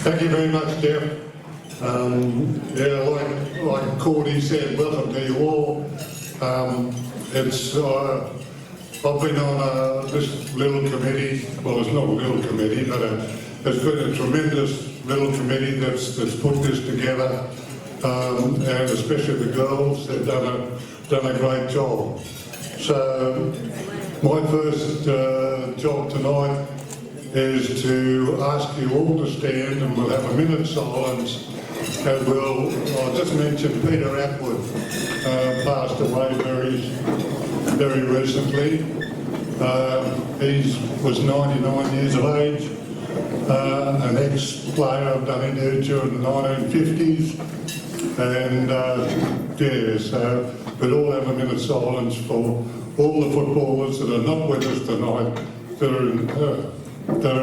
Thank you very much, Jeff. Like Cordy said, welcome to you all. I've been on this little committee. Well, it's not a little committee, but it's been a tremendous little committee that's put this together, and especially the girls. They've done a great job. So my first job tonight is to ask you all to stand, and we'll have a minute's silence. And I'll just mention Peter Atwood passed away very recently. He was 99 years of age, an ex-player of Dunedoo during the 1950s, and we'd all have a minute's silence for all the footballers that are not with us tonight, that are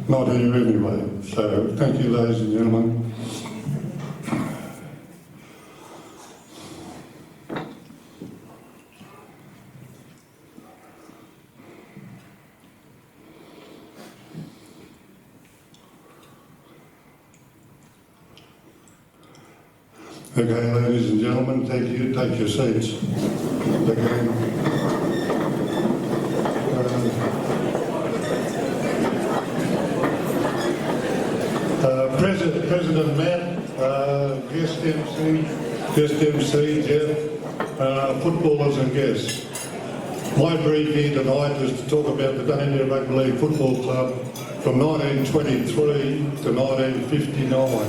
not here anyway. So thank you, ladies and gentlemen. Okay, ladies and gentlemen, thank you. Take your seats. President Matt, guest MC, Jeff, footballers and guests. My brief here tonight is to talk about the Dunedoo Rugby League Football Club from 1923 to 1959.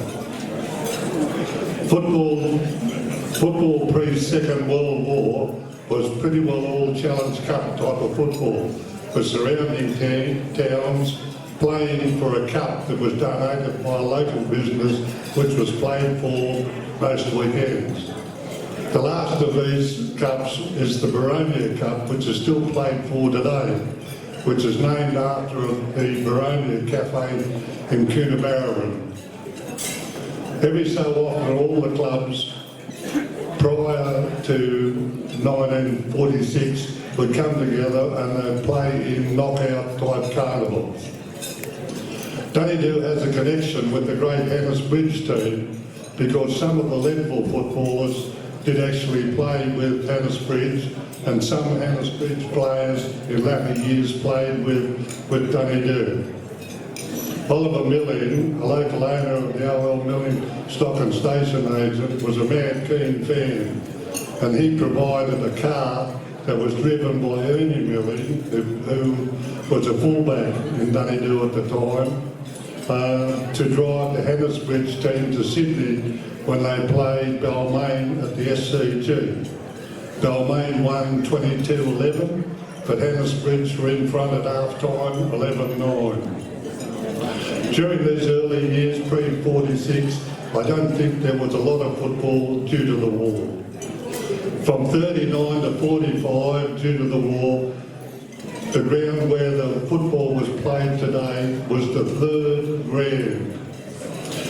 Football pre-Second World War was pretty well all Challenge Cup type of football, with surrounding towns playing for a cup that was donated by a local business, which was played for most weekends. The last of these cups is the Baronia Cup, which is still played for today, which is named after the Baronia Cafe in Coonabarabran. Every so often, all the clubs prior to 1946 would come together and they'd play in knockout type carnivals. Dunedoo has a connection with the great Hannes Bridge team because some of the Leadville footballers did actually play with Hannes Bridge, and some Hannes Bridge players in latter years played with Dunedoo. Oliver Milling, a local owner of the OL Milling Stock and Station agent, was a mad keen fan, and he provided a car that was driven by Ernie Milling, who was a fullback in Dunedoo at the time, to drive the Hannes Bridge team to Sydney when they played Balmain at the SCG. Balmain won 22-11, but Hannes Bridge were in front at half-time 11-9. During these early years, pre-46, I don't think there was a lot of football due to the war. From 39 to 45, due to the war, the ground where the football was played today was the third ground.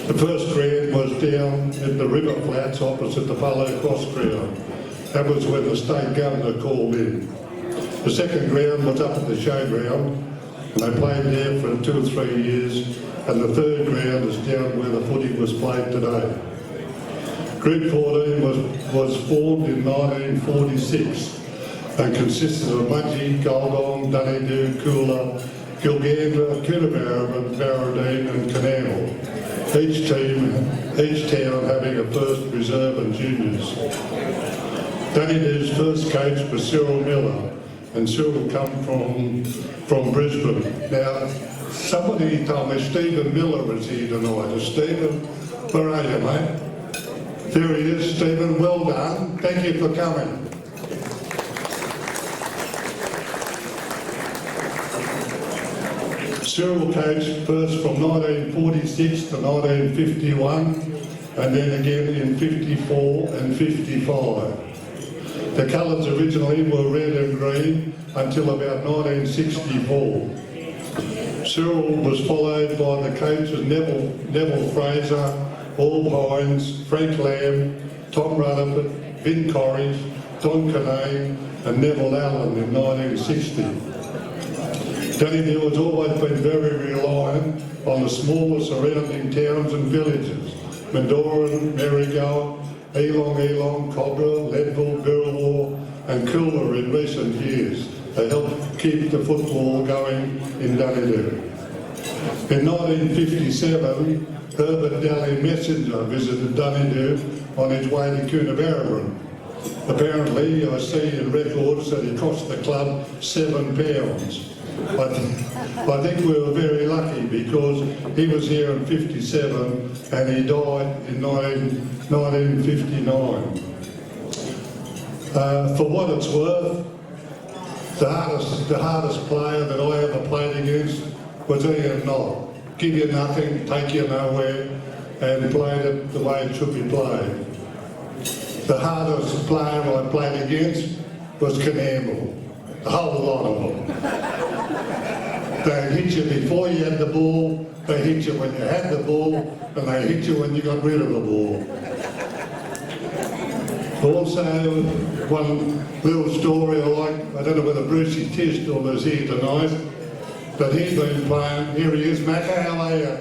The first ground was down at the River Flats opposite the Polo Cross ground. That was when the state governor called in. The second ground was up at the showground, and they played there for 2 or 3 years, and the third ground is down where the footy was played today. Group 14 was formed in 1946 and consisted of Mudgee, Goldong, Dunedoo, Coolah, Gilgandra, Coonabarabran, Barradine and Canal. Each town having a first reserve and juniors. Dunedoo's first coach was Cyril Miller, and Cyril come from Brisbane. Now, somebody told me Stephen Miller is here tonight. Stephen, where are you, mate? There he is, Stephen. Well done. Thank you for coming. Cyril coached first from 1946 to 1951, and then again in 54 and 55. The colours originally were red and green until about 1964. Cyril was followed by the coaches Neville Fraser, Paul Hines, Frank Lamb, Tom Rutherford, Vin Corries, Don Canane and Neville Allen in 1960. Dunedoo has always been very reliant on the smaller surrounding towns and villages, Mendoran, Marigold, Elong, Cobra, Leadville, Burrawar and Coolah in recent years to help keep the football going in Dunedoo. In 1957, Herbert Daly Messenger visited Dunedoo on his way to Coonabarabran. Apparently, I see in records that he cost the club £7. I think we were very lucky because he was here in 57 and he died in 1959. For what it's worth, the hardest player that I ever played against was Ian Knott. Give you nothing, take you nowhere, and played it the way it should be played. The hardest player I played against was Canamble. A whole lot of them. They hit you before you had the ball, they hit you when you had the ball, and they hit you when you got rid of the ball. Also, one little story I like, I don't know whether Brucey Tisdall is here tonight, but he's been playing, here he is, Macca, how are you?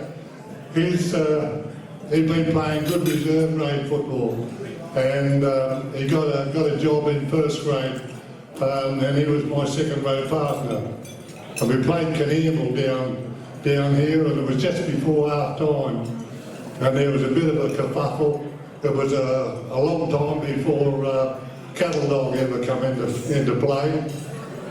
He's been playing good reserve grade football, and he got a job in first grade, and he was my second row partner. And we played Canamble down here, and it was just before half time, and there was a bit of a kerfuffle. It was a long time before cattle dog ever come into play.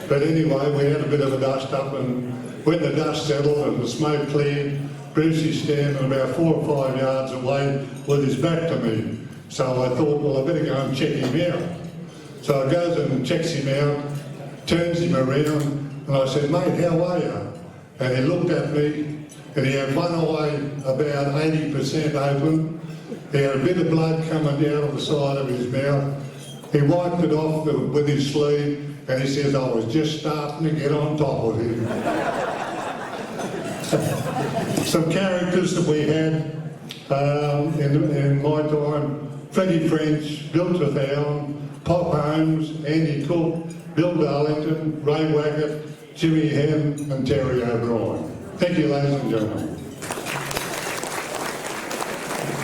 But anyway, we had a bit of a dust up, and when the dust settled and the smoke cleared, Brucey's standing about 4 or 5 yards away with his back to me. So I thought, well, I better go and check him out. So I goes and checks him out, turns him around, and I said, mate, how are you? And he looked at me, and he had one eye about 80% open. He had a bit of blood coming down the side of his mouth. He wiped it off with his sleeve, and he says, I was just starting to get on top of him. Some characters that we had in my time, Freddie French, Bill Trethowne, Pop Holmes, Andy Cook, Bill Darlington, Ray Waggett, Jimmy Henn and Terry O'Brien. Thank you, ladies and gentlemen.